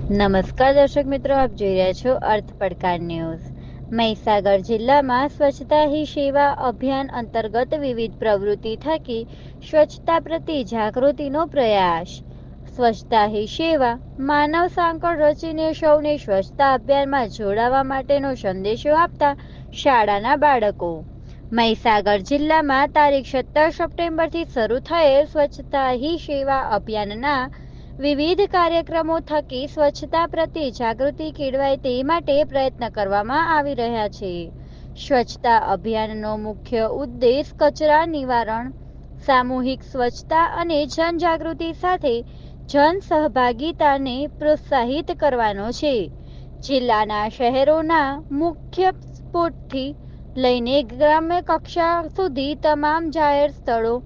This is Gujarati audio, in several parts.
નમસ્કાર દર્શક મિત્રો, આપ જોઈ રહ્યા છો અર્થ પડકાર ન્યૂઝ। મહીસાગર જિલ્લામાં સ્વચ્છતા હી સેવા અભિયાન અંતર્ગત વિવિધ પ્રવૃત્તિ થકી સ્વચ્છતા પ્રત્યે જાગૃતિનો પ્રયાસ। સ્વચ્છતા હી સેવા માનવ સાંકળ રચીને સૌને સ્વચ્છતા અભિયાનમાં જોડાવા માટેનો સંદેશો આપતા શાળાના બાળકો। મહીસાગર જિલ્લામાં તારીખ 17 સપ્ટેમ્બરથી શરૂ થયેલ સ્વચ્છતા હી સેવા અભિયાનના વિવિધ કાર્યક્રમો થકી સ્વચ્છતા પ્રત્યે જાગૃતિ કેળવાય તે માટે પ્રયત્ન કરવામાં આવી રહ્યા છે। સ્વચ્છતા અભિયાનનો મુખ્ય ઉદ્દેશ કચરા નિવારણ, સામૂહિક સ્વચ્છતા અને જનજાગૃતિ સાથે જન સહભાગિતાને પ્રોત્સાહિત કરવાનો છે। જિલ્લાના શહેરોના મુખ્ય સ્પોટથી લઈને ગ્રામ્ય કક્ષા સુધી તમામ જાહેર સ્થળો,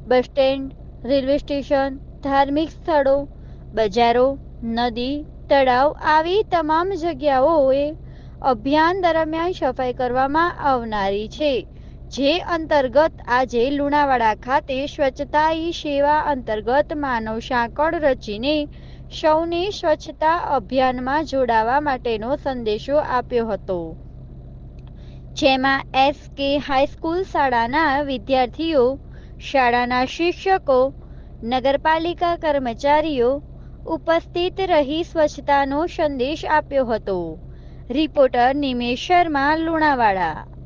બસ સ્ટેન્ડ, રેલવે સ્ટેશન, ધાર્મિક સ્થળો, બજારો, નદી, તળાવ આવી તમામ જગ્યાઓએ અભિયાન દરમિયાન સફાઈ કરવામાં આવનારી છે। જે અંતર્ગત આજે લુણાવાડા ખાતે સ્વચ્છતા હી સેવા અંતર્ગત માનવ સાંકળ રચીને સૌને સ્વચ્છતા અભિયાનમાં જોડાવા માટેનો સંદેશો આપ્યો હતો। જેમાં એસ.કે. હાઈસ્કૂલ શાળાના વિદ્યાર્થીઓ, શાળાના શિક્ષકો, નગરપાલિકા કર્મચારીઓ ઉપસ્થિત રહી સ્વચ્છતાનો સંદેશ આપ્યો હતો। રિપોર્ટર નિમેશ શર્મા, લુણાવાડા।